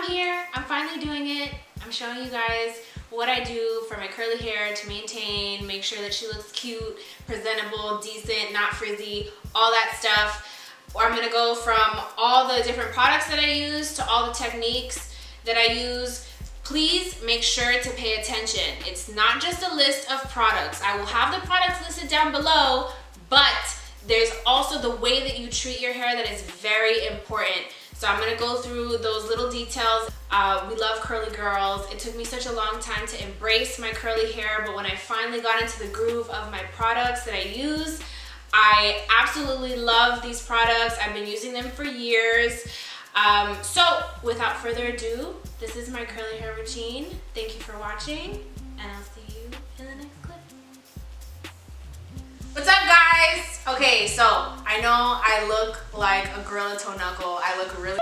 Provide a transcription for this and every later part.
I'm here. I'm finally doing it. I'm showing you guys what I do for my curly hair to maintain, make sure that she looks cute, presentable, decent, not frizzy, all that stuff. I'm gonna go from all the different products that I use to all the techniques that I use. Please make sure to pay attention. It's not just a list of products. I will have the products listed down below, but there's also the way that you treat your hair that is very important. So I'm gonna go through those little details. We love curly girls. It took me such a long time to embrace my curly hair, but when I finally got into the groove of my products that I use, I absolutely love these products. I've been using them for years. So without further ado, this is my curly hair routine. Thank you for watching, and I'll see you in the next clip. What's up, guys? Okay, so I know I look like a gorilla toe knuckle. I look really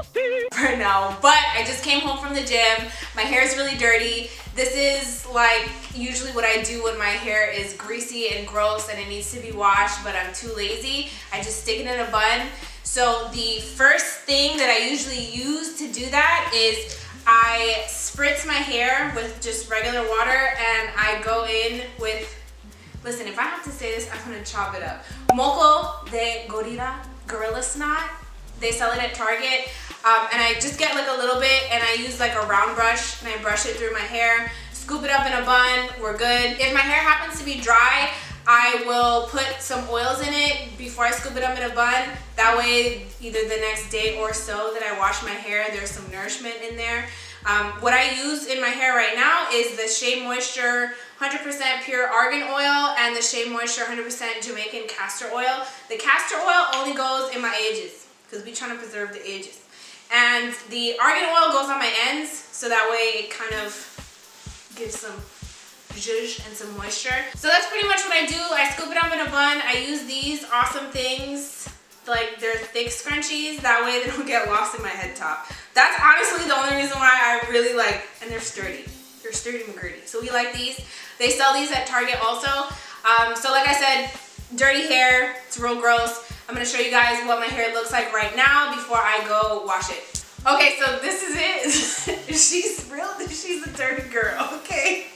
right now, but I just came home from the gym. My hair is really dirty. This is like usually what I do when my hair is greasy and gross and it needs to be washed, but I'm too lazy. I just stick it in a bun. So the first thing that I usually use to do that is I spritz my hair with just regular water, and I go in with, listen, if I have to say this, I'm gonna chop it up. Moco De Gorilla Snot. They sell it at Target. And I just get like a little bit, and I use like a round brush, and I brush it through my hair, scoop it up in a bun, we're good. If my hair happens to be dry, I will put some oils in it before I scoop it up in a bun. That way, either the next day or so that I wash my hair, there's some nourishment in there. What I use in my hair right now is the Shea Moisture 100% pure argan oil and the Shea Moisture 100% Jamaican castor oil. The castor oil only goes in my edges because we're trying to preserve the edges. And the argan oil goes on my ends, so that way it kind of gives some zhuzh and some moisture. So that's pretty much what I do. I scoop it up in a bun. I use these awesome things, like they're thick scrunchies, that way they don't get lost in my head top. That's honestly the only reason why I really like, and they're sturdy. They're sturdy McGurdy. So we like these. They sell these at Target also. So like I said, dirty hair, it's real gross. I'm gonna show you guys what my hair looks like right now before I go wash it. Okay, so this is it. She's a dirty girl, okay?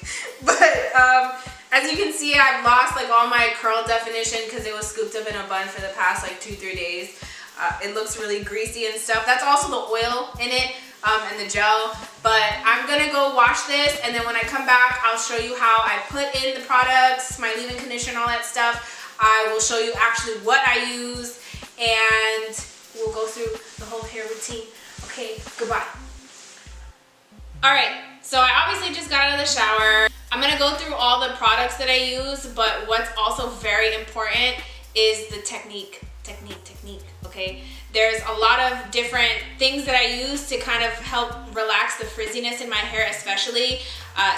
But as you can see, I've lost like all my curl definition because it was scooped up in a bun for the past like 2-3 days. It looks really greasy and stuff. That's also the oil in it and the gel. But I'm gonna go wash this, and then when I come back, I'll show you how I put in the products, my leave-in conditioner, all that stuff. I will show you actually what I use, and we'll go through the whole hair routine. Okay, goodbye. All right, so I obviously just got out of the shower. I'm gonna go through all the products that I use, but what's also very important is the technique, okay? There's a lot of different things that I use to kind of help relax the frizziness in my hair especially.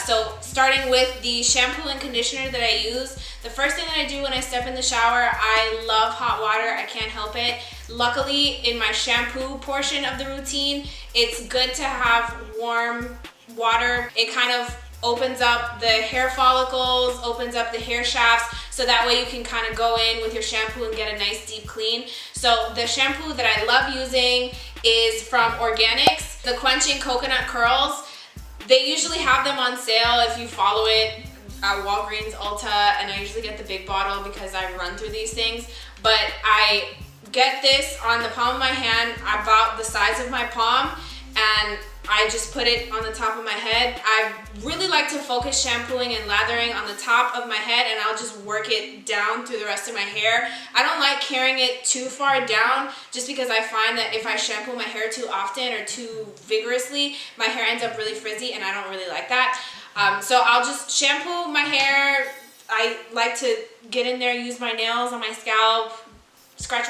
So starting with the shampoo and conditioner that I use, the first thing that I do when I step in the shower, I love hot water, I can't help it. Luckily, in my shampoo portion of the routine, it's good to have warm water. It kind of opens up the hair follicles, opens up the hair shafts, so that way you can kind of go in with your shampoo and get a nice deep clean. So the shampoo that I love using is from Organics, the Quenching Coconut Curls. They usually have them on sale if you follow it at Walgreens, Ulta, and I usually get the big bottle because I run through these things. But I get this on the palm of my hand, about the size of my palm, and I just put it on the top of my head. I really like to focus shampooing and lathering on the top of my head, and I'll just work it down through the rest of my hair. I don't like carrying it too far down, just because I find that if I shampoo my hair too often or too vigorously, my hair ends up really frizzy, and I don't really like that. So I'll just shampoo my hair. I like to get in there, use my nails on my scalp, scratch,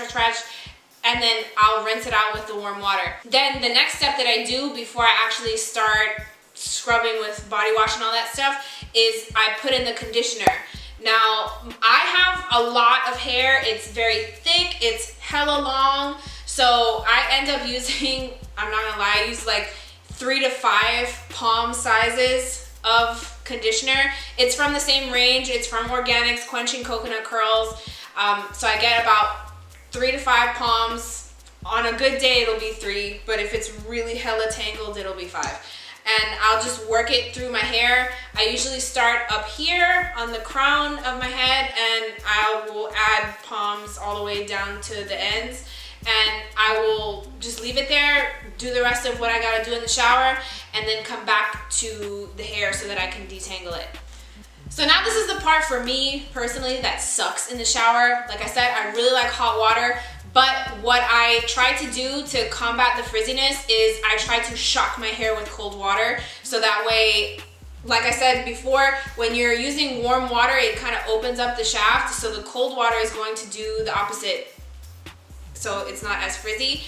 and then I'll rinse it out with the warm water. Then the next step that I do before I actually start scrubbing with body wash and all that stuff is I put in the conditioner. Now, I have a lot of hair. It's very thick, it's hella long, so I end up using, I'm not gonna lie, I use like 3 to 5 palm sizes of conditioner. It's from the same range. It's from Organics, Quenching Coconut Curls. So I get about 3 to 5 palms On a good day, it'll be 3, but if it's really hella tangled, it'll be 5. And I'll just work it through my hair. I usually start up here on the crown of my head, and I will add palms all the way down to the ends. And I will just leave it there, do the rest of what I gotta do in the shower, and then come back to the hair so that I can detangle it. So now this is the part for me personally that sucks in the shower. Like I said, I really like hot water, but what I try to do to combat the frizziness is I try to shock my hair with cold water, so that way, like I said before, when you're using warm water, it kind of opens up the shaft, so the cold water is going to do the opposite, so it's not as frizzy.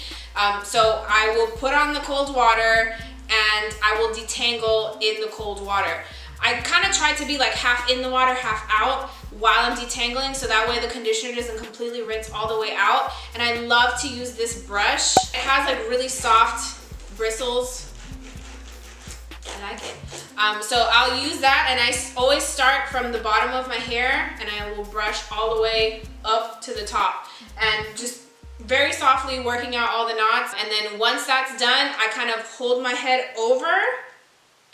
So I will put on the cold water and I will detangle in the cold water. I kind of try to be like half in the water, half out while I'm detangling, so that way the conditioner doesn't completely rinse all the way out. And I love to use this brush. It has like really soft bristles. I like it. So I'll use that, and I always start from the bottom of my hair and I will brush all the way up to the top, and just very softly working out all the knots. And then once that's done, I kind of hold my head over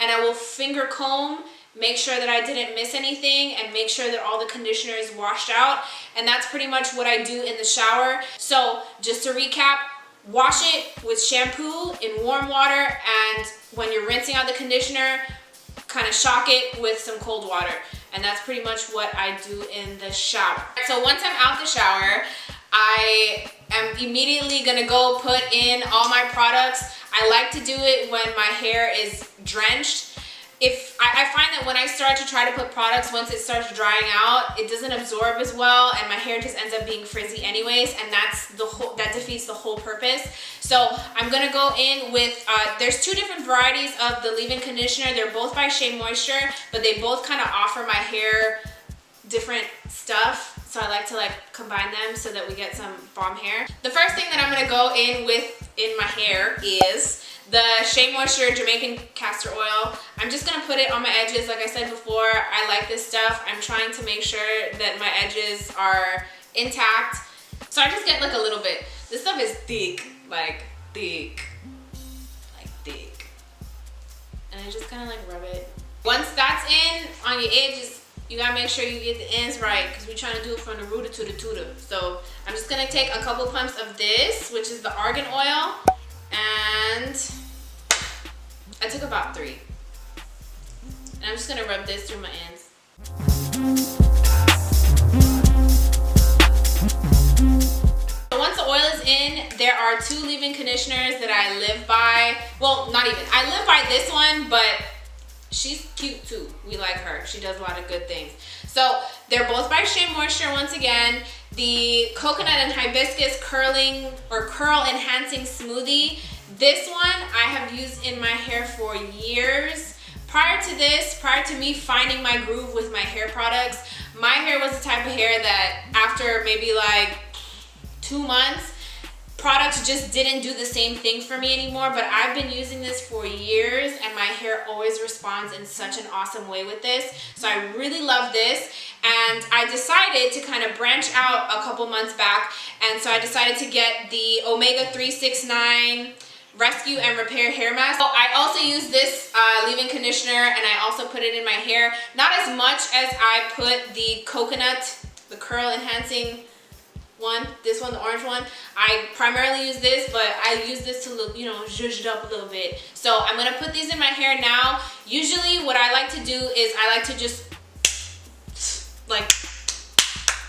and I will finger comb, make sure that I didn't miss anything, and make sure that all the conditioner is washed out. And that's pretty much what I do in the shower. So just to recap, wash it with shampoo in warm water, and when you're rinsing out the conditioner, kind of shock it with some cold water. And that's pretty much what I do in the shower. So once I'm out the shower, I am immediately gonna go put in all my products. I like to do it when my hair is drenched. If I find that when I start to try to put products, once it starts drying out, it doesn't absorb as well, and my hair just ends up being frizzy anyways, and that defeats the whole purpose. So I'm gonna go in with, there's 2 different varieties of the leave-in conditioner. They're both by Shea Moisture, but they both kind of offer my hair different stuff. So I like to like combine them so that we get some bomb hair. The first thing that I'm gonna go in with in my hair is the Shea Moisture Jamaican Castor Oil. I'm just gonna put it on my edges. Like I said before, I like this stuff. I'm trying to make sure that my edges are intact. So I just get like a little bit. This stuff is thick, like thick. And I just kind of like rub it. Once that's in on your edges, you gotta make sure you get the ends right, because we're trying to do it from the rooter to the tutor. So I'm just gonna take a couple pumps of this, which is the Argan oil, and I took about 3. And I'm just gonna rub this through my ends. So once the oil is in, there are 2 leave-in conditioners that I live by. Well, not even. I live by this one, but she's cute too. We like her. She does a lot of good things. So they're both by Shea Moisture once again. The coconut and hibiscus curling or curl enhancing smoothie. This one I have used in my hair for years. Prior to this, prior to me finding my groove with my hair products, my hair was the type of hair that after maybe like 2 months, products just didn't do the same thing for me anymore. But I've been using this for years, and my hair always responds in such an awesome way with this. So I really love this, and I decided to kind of branch out a couple months back, and so I decided to get the Omega 369 Rescue and Repair Hair Mask. So I also use this leave-in conditioner, and I also put it in my hair. Not as much as I put the coconut, the curl enhancing one, this one, the orange one. I primarily use this, but I use this to look, you know, zhuzh it up a little bit. So I'm gonna put these in my hair now. Usually what I like to do is I like to just like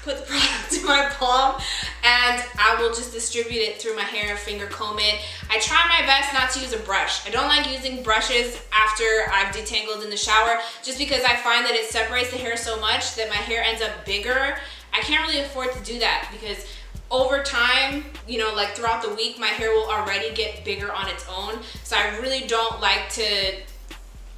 put the product in my palm, and I will just distribute it through my hair, finger comb it. I try my best not to use a brush. I don't like using brushes after I've detangled in the shower, just because I find that it separates the hair so much that my hair ends up bigger. I can't really afford to do that, because over time, you know, like throughout the week, my hair will already get bigger on its own. So I really don't like to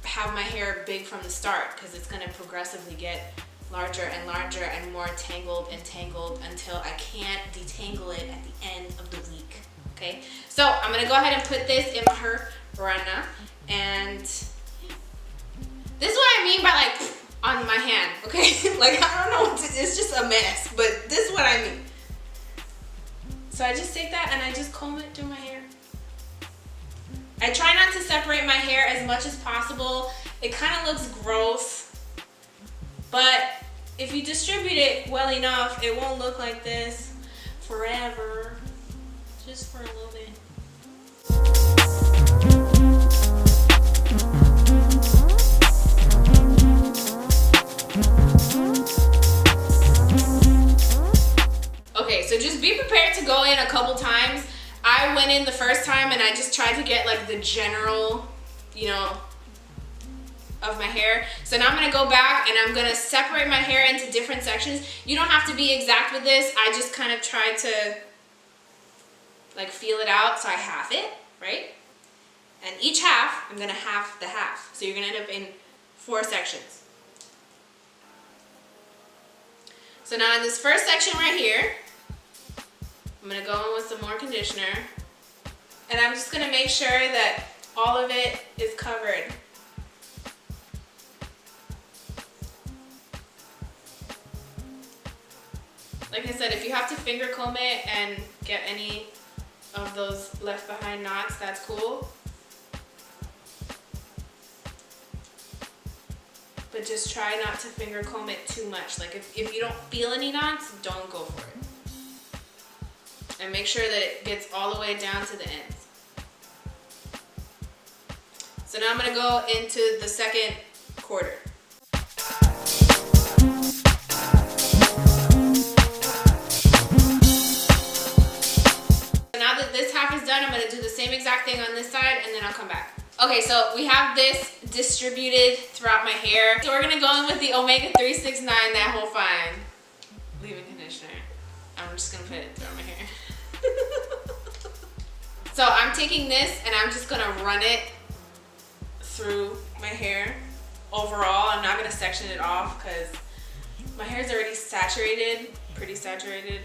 have my hair big from the start, because it's gonna progressively get larger and larger and more tangled and tangled until I can't detangle it at the end of the week. Okay, so I'm gonna go ahead and put this in my hair right now, and this is what I mean by like on my hand, okay? Like, I don't know, it's just a mess, but this is what I mean. So I just take that and I just comb it through my hair. I try not to separate my hair as much as possible. It kind of looks gross, but if you distribute it well enough, it won't look like this forever, just for a little bit. Okay, so just be prepared to go in a couple times. I went in the first time and I just tried to get like the general, you know, of my hair. So now I'm gonna go back and I'm gonna separate my hair into different sections. You don't have to be exact with this. I just kind of tried to like feel it out. So I half it, right? And each half, I'm gonna half the half. So you're gonna end up in 4 sections. So now in this first section right here, I'm gonna go in with some more conditioner. And I'm just gonna make sure that all of it is covered. Like I said, if you have to finger comb it and get any of those left behind knots, that's cool. But just try not to finger comb it too much. Like if you don't feel any knots, don't go for it. And make sure that it gets all the way down to the ends. So now I'm gonna go into the second quarter. Now that this half is done, I'm gonna do the same exact thing on this side and then I'll come back. Okay, so we have this distributed throughout my hair. So we're gonna go in with the Omega 369, that whole fine leave-in conditioner. I'm just gonna put it throughout my hair. So I'm taking this and I'm just gonna run it through my hair overall. I'm not gonna section it off because my hair is already saturated, pretty saturated.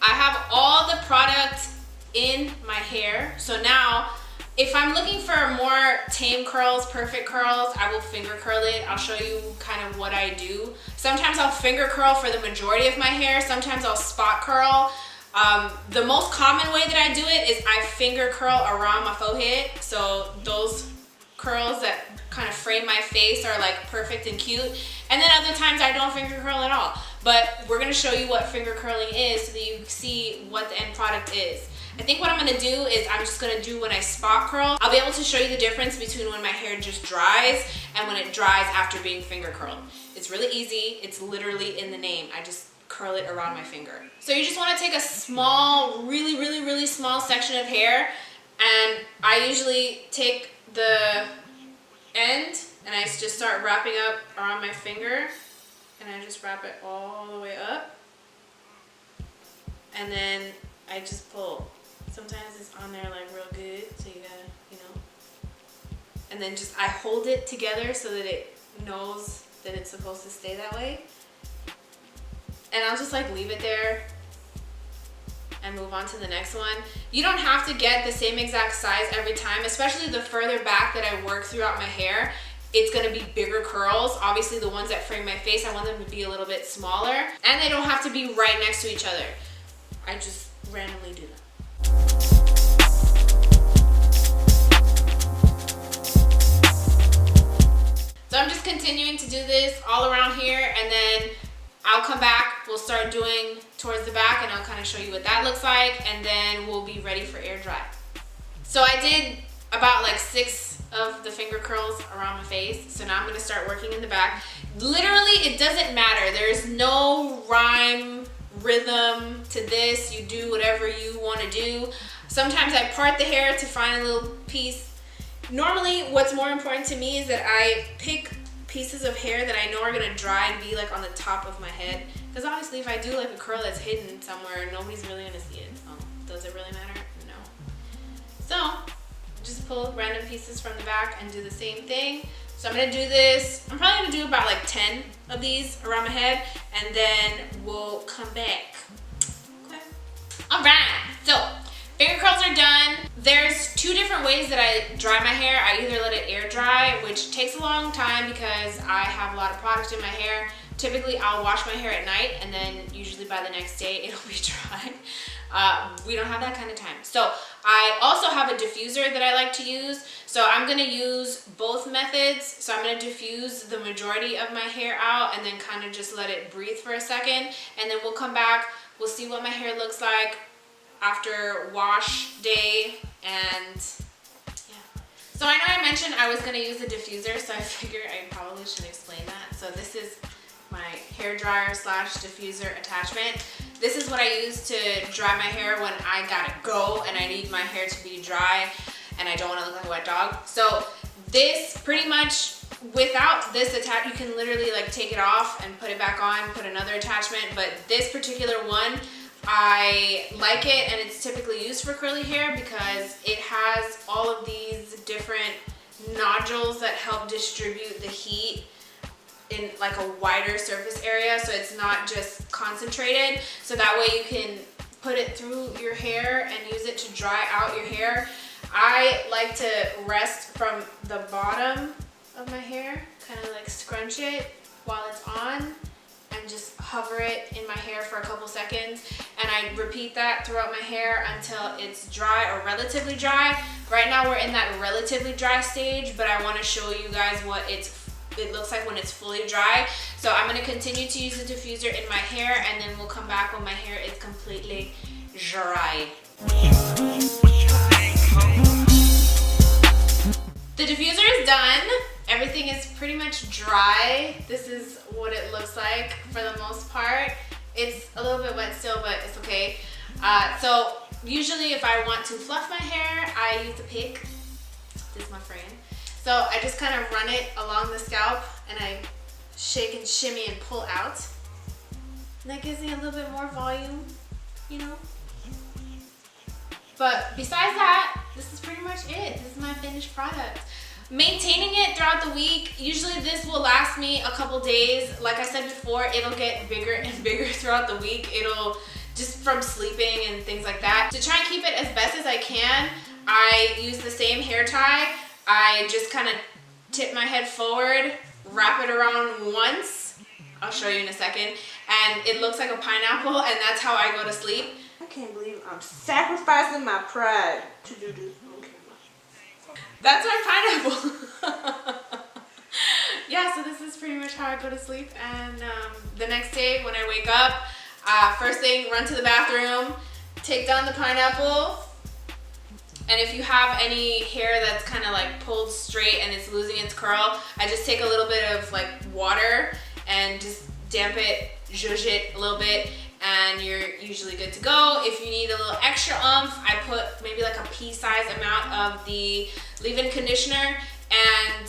I have all the product in my hair. So now, if I'm looking for more tame curls, perfect curls, I will finger curl it. I'll show you kind of what I do. Sometimes I'll finger curl for the majority of my hair. Sometimes I'll spot curl. The most common way that I do it is I finger curl around my forehead. So those curls that kind of frame my face are like perfect and cute. And then other times I don't finger curl at all. But we're gonna show you what finger curling is so that you see what the end product is. I think what I'm gonna do is I'm just gonna do when I spot curl. I'll be able to show you the difference between when my hair just dries and when it dries after being finger curled. It's really easy. It's literally in the name. I just curl it around my finger. So you just wanna take a small, really small section of hair, and I usually take the end and I just start wrapping up around my finger, and I just wrap it all the way up, and then I just pull. Sometimes it's on there like real good, so you gotta, you know, and then just I hold it together so that it knows that it's supposed to stay that way, and I'll just like leave it there and move on to the next one. You don't have to get the same exact size every time, especially the further back that I work throughout my hair. It's gonna be bigger curls. Obviously the ones that frame my face, I want them to be a little bit smaller, and they don't have to be right next to each other. I just randomly do them. So I'm just continuing to do this all around here, and then I'll come back, we'll start doing towards the back, and I'll kind of show you what that looks like, and then we'll be ready for air dry. So I did about like 6 of the finger curls around my face, so now I'm gonna start working in the back. Literally, it doesn't matter. There's no rhyme, rhythm to this. You do whatever you wanna do. Sometimes I part the hair to find a little piece. Normally, what's more important to me is that I pick pieces of hair that I know are gonna dry and be like on the top of my head. Because obviously if I do like a curl that's hidden somewhere, nobody's really gonna see it. Does it really matter? No. So, just pull random pieces from the back and do the same thing. So I'm gonna do this, I'm probably gonna do about like 10 of these around my head, and then we'll come back. Okay. All right, so finger curls are done. There's 2 two different ways that I dry my hair. I either let it air dry, which takes a long time because I have a lot of product in my hair. Typically, I'll wash my hair at night, and then usually by the next day, it'll be dry. We don't have that kind of time. So I also have a diffuser that I like to use. So I'm gonna use both methods. So I'm gonna diffuse the majority of my hair out and then kind of just let it breathe for a second. And then we'll come back, we'll see what my hair looks like after wash day, and yeah. So I know I mentioned I was gonna use a diffuser, so I figured I probably should explain that. So this is my hair dryer slash diffuser attachment. This is what I use to dry my hair when I gotta go and I need my hair to be dry and I don't want to look like a wet dog. So this pretty much, without this attach, you can literally like take it off and put it back on, put another attachment. But this particular one, I like it, and it's typically used for curly hair because it has all of these different nodules that help distribute the heat in like a wider surface area, so it's not just concentrated. So that way you can put it through your hair and use it to dry out your hair. I like to rest from the bottom of my hair, kind of like scrunch it while it's on and just hover it in my hair for a couple seconds, and I repeat that throughout my hair until it's dry or relatively dry. Right now we're in that relatively dry stage, but I want to show you guys what it looks like when it's fully dry. So I'm going to continue to use the diffuser in my hair, and then we'll come back when my hair is completely dry. The diffuser is done. Everything is pretty much dry. This is what it looks like for the most part. It's a little bit wet still, but it's okay. So usually if I want to fluff my hair, I use a pick. This is my friend. So I just kind of run it along the scalp and I shake and shimmy and pull out. And that gives me a little bit more volume, you know? But besides that, this is pretty much it. This is my finished product. Maintaining it throughout the week, usually this will last me a couple days. Like I said before, it'll get bigger and bigger throughout the week. It'll just from sleeping and things like that. To try and keep it as best as I can, I use the same hair tie. I just kind of tip my head forward, wrap it around once. I'll show you in a second. And it looks like a pineapple, and that's how I go to sleep. I can't believe I'm sacrificing my pride to do this on camera. That's my pineapple. Yeah, so this is pretty much how I go to sleep. And the next day when I wake up, first thing, run to the bathroom, take down the pineapple. And if you have any hair that's kind of like pulled straight and it's losing its curl, I just take a little bit of like water and just damp it, zhuzh it a little bit, and you're usually good to go. If you need a little extra oomph, I put maybe like a pea-sized amount of the leave-in conditioner, and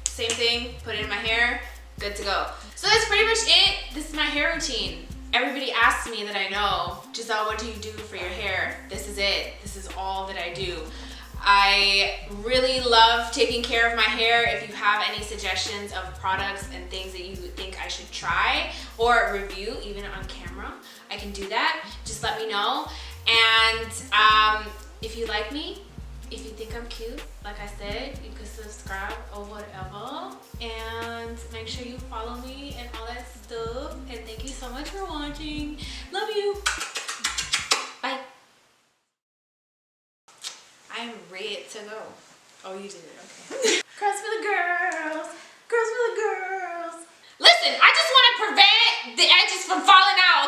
same thing, put it in my hair, good to go. So that's pretty much it. This is my hair routine. Everybody asks me that I know, Giselle, what do you do for your hair? This is it. This is all that I do. I really love taking care of my hair. If you have any suggestions of products and things that you think I should try or review, even on camera, I can do that. Just let me know. And if you like me, if you think I'm cute, like I said, you can subscribe or whatever. And make sure you follow me and all that stuff. And thank you so much for watching. Love you. Bye. I'm ready to go. Oh, you did it. Okay. Girls for the girls. Girls for the girls. Listen, I just want to prevent the edges from falling out.